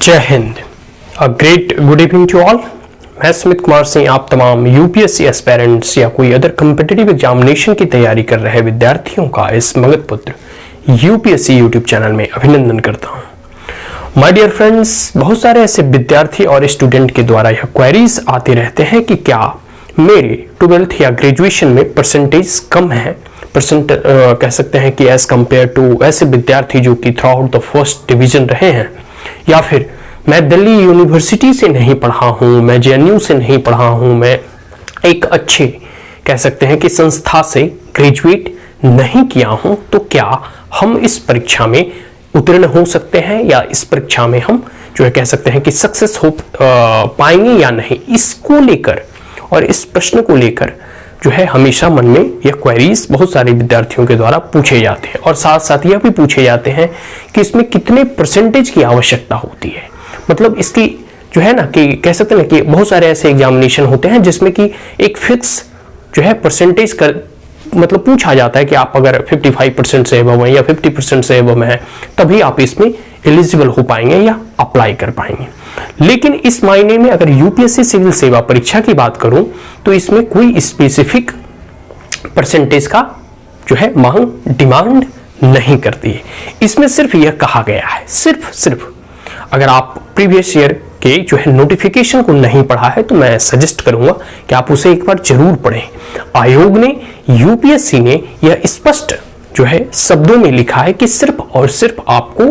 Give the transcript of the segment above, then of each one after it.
जय Hind. A great good evening to all. मैं सुमित कुमार सिंह आप तमाम यूपीएससी एस्पायरेंट्स या कोई अदर कॉम्पिटिटिव एग्जामिनेशन की तैयारी कर रहे विद्यार्थियों का इस मगध पुत्र यूपीएससी यूट्यूब चैनल में अभिनंदन करता हूं। माय डियर फ्रेंड्स, बहुत सारे ऐसे विद्यार्थी और स्टूडेंट के द्वारा यह क्वेरीज आते रहते हैं कि क्या मेरे 12th या ग्रेजुएशन में परसेंटेज कम है, कह सकते हैं कि एज कंपेयर टू ऐसे विद्यार्थी जो कि through out the first division रहे हैं, या फिर मैं दिल्ली यूनिवर्सिटी से नहीं पढ़ा हूं, मैं जेएनयू से नहीं पढ़ा हूं, मैं एक अच्छे कह सकते हैं कि संस्था से ग्रेजुएट नहीं किया हूं, तो क्या हम इस परीक्षा में उत्तीर्ण हो सकते हैं या इस परीक्षा में हम जो है कह सकते हैं कि सक्सेस हो पाएंगे या नहीं। इसको लेकर और इस प्रश्न को लेकर जो है हमेशा मन में यह क्वेरीज बहुत सारे विद्यार्थियों के द्वारा पूछे जाते हैं और साथ साथ यह भी पूछे जाते हैं कि इसमें कितने परसेंटेज की आवश्यकता होती है। मतलब इसकी जो है ना कि कह सकते हैं कि बहुत सारे ऐसे एग्जामिनेशन होते हैं जिसमें कि एक फिक्स जो है परसेंटेज कर मतलब पूछा जाता है कि आप अगर 55% से एबव हैं या 50% से एबव हैं तभी आप इसमें एलिजिबल हो पाएंगे या अप्लाई कर पाएंगे। लेकिन इस मायने में अगर यूपीएससी सिविल सेवा परीक्षा की बात करूं तो इसमें कोई स्पेसिफिक परसेंटेज का जो है मांग डिमांड नहीं करती है। इसमें सिर्फ यह कहा गया है, सिर्फ अगर आप प्रीवियस ईयर के जो है नोटिफिकेशन को नहीं पढ़ा है तो मैं सजेस्ट करूंगा कि आप उसे एक बार जरूर पढ़ें। आयोग ने, यूपीएससी ने यह स्पष्ट जो है शब्दों में लिखा है कि सिर्फ और सिर्फ आपको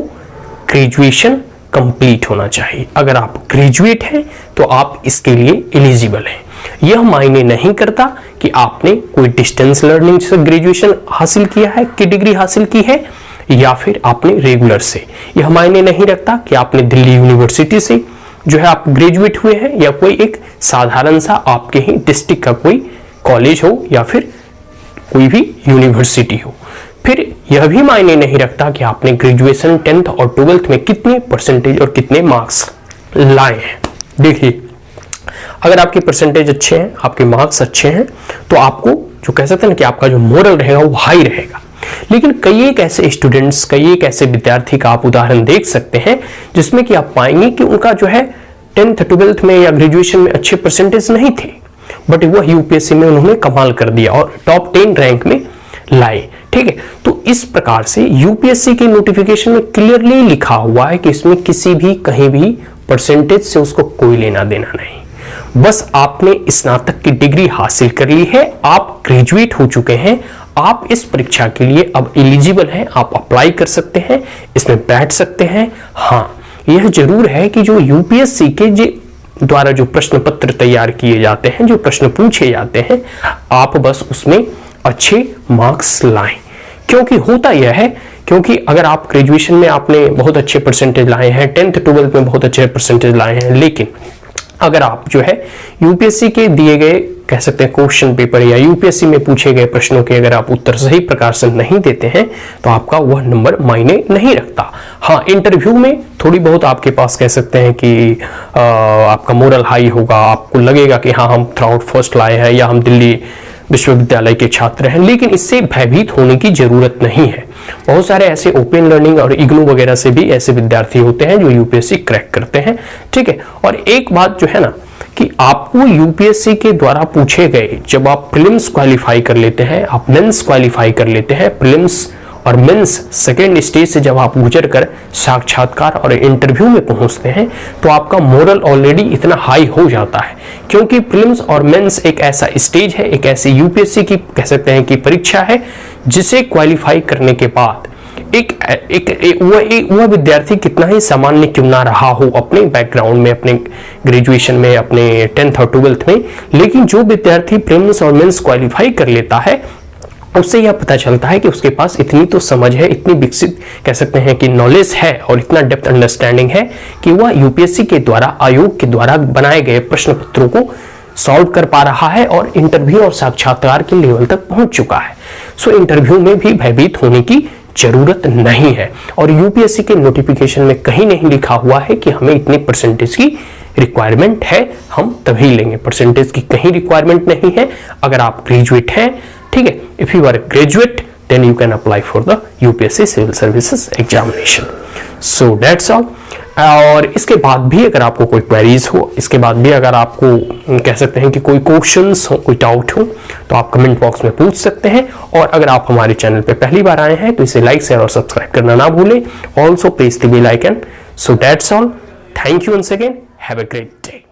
ग्रेजुएशन कंप्लीट होना चाहिए। अगर आप ग्रेजुएट हैं तो आप इसके लिए एलिजिबल हैं। यह मायने नहीं करता कि आपने कोई डिस्टेंस लर्निंग से ग्रेजुएशन हासिल किया है, की डिग्री हासिल की है, या फिर आपने रेगुलर से। यह मायने नहीं रखता कि आपने दिल्ली यूनिवर्सिटी से जो है आप ग्रेजुएट हुए हैं या कोई एक साधारण सा आपके ही डिस्ट्रिक्ट का कोई कॉलेज हो या फिर कोई भी यूनिवर्सिटी हो। फिर यह भी मायने नहीं रखता कि आपने ग्रेजुएशन 10th और 12th में कितने परसेंटेज और कितने मार्क्स लाए हैं। देखिए, अगर आपके परसेंटेज अच्छे हैं, आपके मार्क्स अच्छे हैं, तो आपको जो कह सकते हैं कि आपका जो मोरल रहेगा वो हाई रहेगा। लेकिन कई एक ऐसे स्टूडेंट्स, कई एक ऐसे विद्यार्थी का आप उदाहरण देख सकते हैं जिसमें कि आप पाएंगे कि उनका जो है 10th 12th में या ग्रेजुएशन में अच्छे परसेंटेज नहीं थे, बट वह यूपीएससी में उन्होंने कमाल कर दिया और टॉप 10 रैंक में लाए। ठीक है, तो इस प्रकार से यूपीएससी की नोटिफिकेशन में क्लियरली लिखा हुआ है कि इसमें किसी भी कहीं भी परसेंटेज से उसको कोई लेना देना नहीं। बस आपने स्नातक की डिग्री हासिल कर ली है, आप ग्रेजुएट हो चुके हैं, आप इस परीक्षा के लिए अब एलिजिबल हैं, आप अप्लाई कर सकते हैं, इसमें बैठ सकते हैं। हाँ, यह जरूर है कि जो यूपीएससी के द्वारा जो प्रश्न पत्र तैयार किए जाते हैं, जो प्रश्न पूछे जाते हैं, आप बस उसमें अच्छे मार्क्स लाएं। क्योंकि होता यह है, क्योंकि अगर आप ग्रेजुएशन में आपने बहुत अच्छे परसेंटेज लाए हैं, 10th 12th में बहुत अच्छे परसेंटेज लाए हैं, लेकिन अगर आप जो है यूपीएससी के दिए गए कह सकते हैं क्वेश्चन पेपर या यूपीएससी में पूछे गए प्रश्नों के अगर आप उत्तर सही प्रकार से नहीं देते हैं तो आपका वह नंबर मायने नहीं रखता। हाँ, इंटरव्यू में थोड़ी बहुत आपके पास कह सकते हैं कि आपका मोरल हाई होगा, आपको लगेगा कि हाँ हम थ्रू आउट फर्स्ट लाए हैं या हम दिल्ली विश्वविद्यालय के छात्र हैं, लेकिन इससे भयभीत होने की जरूरत नहीं है। बहुत सारे ऐसे ओपन लर्निंग और इग्नू वगैरह से भी ऐसे विद्यार्थी होते हैं जो यूपीएससी क्रैक करते हैं। ठीक है, और एक बात जो है ना कि आपको यूपीएससी के द्वारा पूछे गए, जब आप प्रीलिम्स क्वालिफाई कर लेते हैं, आप मेंस क्वालिफाई कर लेते हैं, प्रीलिम्स और मेंस सेकेंड स्टेज से जब आप गुजर कर साक्षात्कार और इंटरव्यू में पहुंचते हैं तो आपका मोरल ऑलरेडी इतना हाई हो जाता है। क्योंकि प्रीलिम्स और मेंस एक ऐसा स्टेज है, एक ऐसी यूपीएससी की कह सकते हैं कि परीक्षा है जिसे क्वालिफाई करने के बाद वह विद्यार्थी कितना ही सामान्य क्यों ना रहा हो अपने बैकग्राउंड में, अपने ग्रेजुएशन में, अपने 10th और 12th में, लेकिन जो विद्यार्थी प्रीलिम्स और मेंस क्वालिफाई कर लेता है उससे यह पता चलता है कि उसके पास इतनी तो समझ है, इतनी विकसित कह सकते हैं कि नॉलेज है और इतना डेप्थ अंडरस्टैंडिंग है कि वह यूपीएससी के द्वारा, आयोग के द्वारा बनाए गए प्रश्न पत्रों को सॉल्व कर पा रहा है और इंटरव्यू और साक्षात्कार के लेवल तक पहुंच चुका है। सो इंटरव्यू में भी भयभीत होने की जरूरत नहीं है। और यूपीएससी के नोटिफिकेशन में कहीं नहीं लिखा हुआ है कि हमें इतने परसेंटेज की रिक्वायरमेंट है, हम तभी लेंगे। परसेंटेज की कहीं रिक्वायरमेंट नहीं है। अगर आप ग्रेजुएट हैं, ठीक है, if you are graduate then you can apply for the UPSC Civil Services examination. So that's all. और इसके बाद भी अगर आपको कोई क्वेरीज हो, इसके बाद भी अगर आपको कह सकते हैं कि कोई क्वेश्चंस हो, कोई डाउट हो, तो आप कमेंट बॉक्स में पूछ सकते हैं। और अगर आप हमारे चैनल पे पहली बार आए हैं तो इसे लाइक, शेयर और सब्सक्राइब करना ना भूलें। Also press the bell icon. So that's all, thank you once again, have a great day.